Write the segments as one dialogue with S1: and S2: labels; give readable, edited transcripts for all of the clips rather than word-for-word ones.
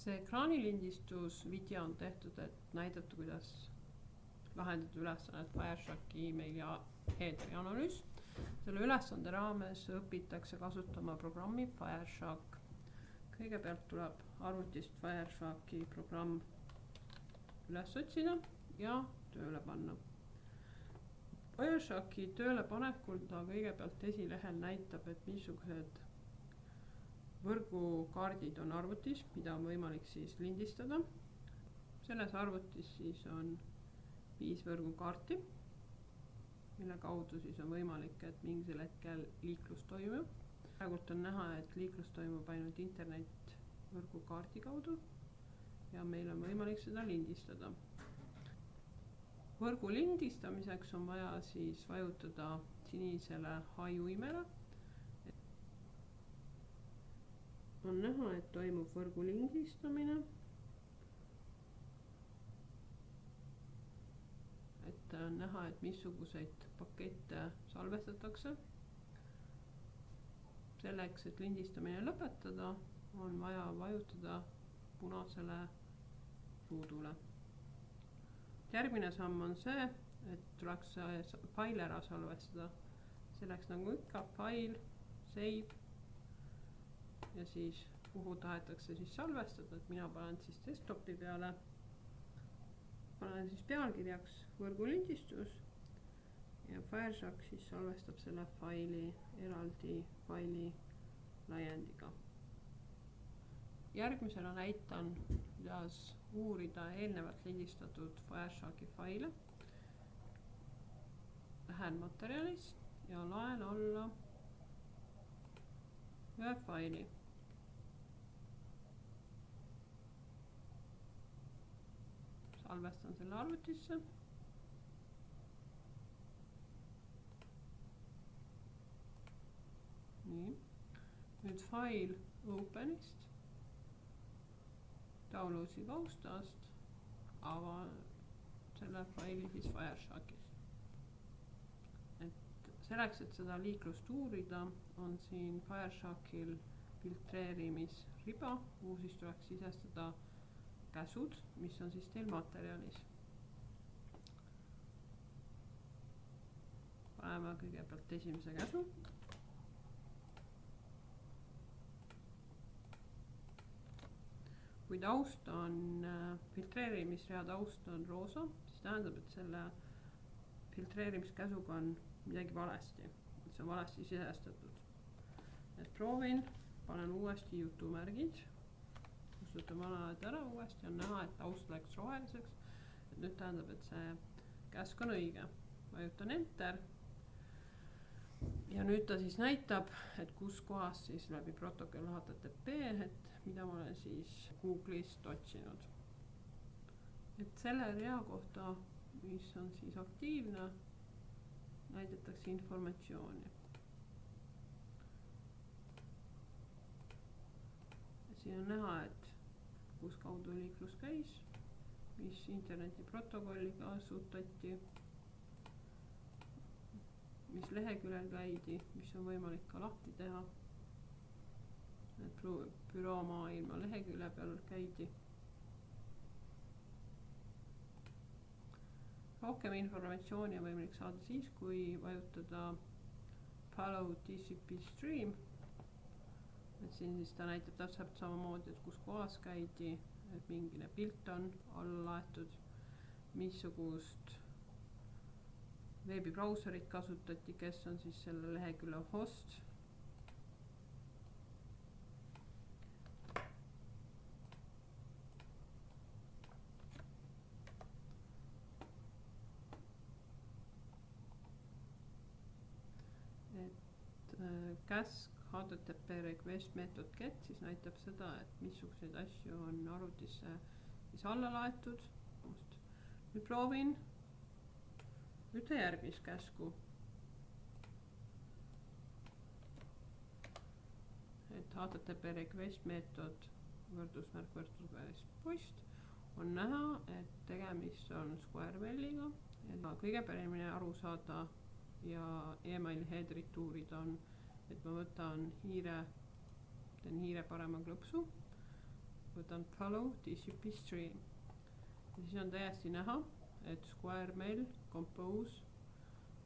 S1: see ekraanilindistus video on tehtud, et näidata, kuidas lahendada ülesannet Wireshocki emaili ja headeri analüüs. Selle ülesande raames õpitakse kasutama programmi Wireshock. Kõigepealt tuleb arvutist Wireshocki programm üles otsida ja tööle panna. Wireshocki tööle panekul ta kõigepealt esilehel näitab, et missugused võrgukaardid on arvutis, mida on võimalik siis lindistada. Selles arvutis siis on 5 võrgukaarti, mille kaudu siis on võimalik, et mingil hetkel liiklus toimub. Praegult on näha, et liiklus toimub ainult internet võrgukaardi kaudu ja meil on võimalik seda lindistada. Võrgu lindistamiseks on vaja siis vajutada sinisele haiuimele. On näha, et toimub võrgu lindistamine. Et on näha, et missuguseid pakette salvestatakse. Selleks, et lindistamine lõpetada, on vaja vajutada punasele ruudule. Järgmine samm on see, et tuleks fail ära salvestada. Selleks nagu ikka fail, save ja siis kuhu tahetakse siis salvestada, et mina panen siis desktopi peale. Panen siis pealkirjaks võrgulindistus ja Wireshock siis salvestab selle faili eraldi faili laiendiga. Järgmisena näitan, kuidas uurida eelnevalt lindistatud Wireshocki faile. Lähen materjalist ja laen alla ühe faili. Salvestan selle arvutisse. Nii. Nüüd fail openist. Download'i kaustast avan selle faili siis Wireshockis. Selleks, et seda liiklust uurida, on siin Wireshockil filtreerimisriba, kuhu siis tuleks sisestada käsud, mis on siis teil materjalis. Paneme kõigepealt esimese käsu. Kui taust on, filtreerimisrea taust on roosa, siis tähendab, et selle filtreerimiskäsuga on midagi valesti, et see on valesti sisestatud. Et proovin, panen uuesti jutumärgid, kustutan vanad ära uuesti, on näha, et taust läks roheliseks. Et nüüd tähendab, et see käsk on õige. Vajutan enter ja nüüd ta siis näitab, et kus kohas siis läbi protokoll HTTP, et mida ma olen siis Google'ist otsinud. Et selle rea kohta, mis on siis aktiivne, näidatakse informatsiooni. Siin on näha, et kus kaudu liiklus käis, mis internetiprotokolliga kasutati, mis leheküljel käidi, mis on võimalik ka lahti teha. Et büroo maailma lehekülje peal käidi. Rohkem informatsiooni on võimalik saada siis, kui vajutada Follow TCP Stream. Et siin siis ta näitab täpselt samamoodi, et kus kohas käidi, et mingine pilt on alla laetud, missugust veebibrauserit kasutati, kes on siis selle lehekülje host. Käsk HTTP request method get siis näitab seda, et missuguseid asju on arvutisse siis alla laetud. Nüüd proovin ühte järgmist käsku. Et HTTP request method võrdusmärk post on näha, et tegemist on SquareMailiga. Kõige paremini aru saada ja emaili headerit uurida on, et ma võtan teen hiire parema klõpsu võtan follow TCP stream. Ja siis on täiesti näha, et SquareMail Compose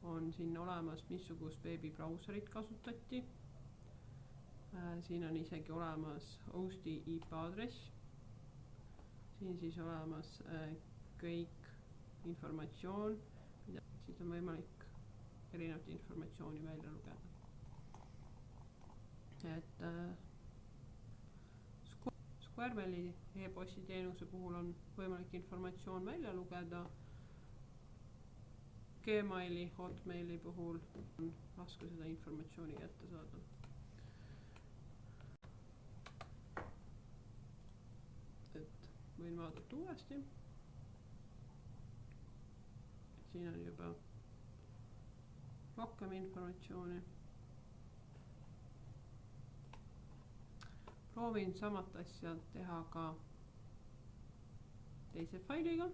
S1: on siin olemas, missugust veebibrauserit kasutati. Siin on isegi olemas hosti IP aadress. Siin siis olemas kõik informatsioon, mida siis on võimalik erinevat informatsiooni välja lugeda. Et SquareMaili e-posti teenuse puhul on võimalik informatsioon välja lugeda. Gmaili, Hotmaili puhul on raske seda informatsiooni kätte saada. Et võin vaadata uuesti. Siin on juba rohkem informatsiooni. Proovin samat asja teha ka teise failiga.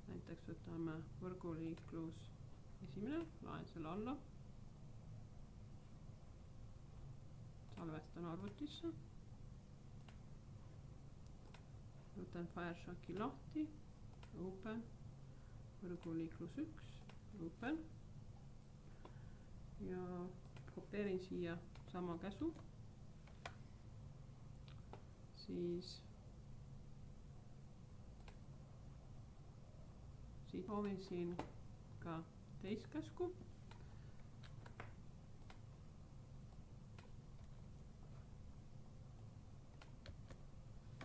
S1: Näiteks võtame võrguliiklus esimene, laen selle alla. Salvestan arvutisse. Võtan Fireshocki lahti, open, võrguliiklus 1, open ja kopeerin siia sama käsu, siis proovin siin ka teist käsku.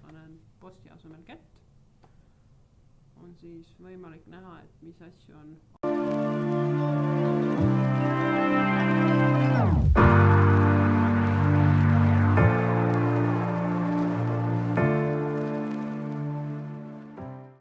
S1: Panen posti asemel get. On siis võimalik näha, et mis asju on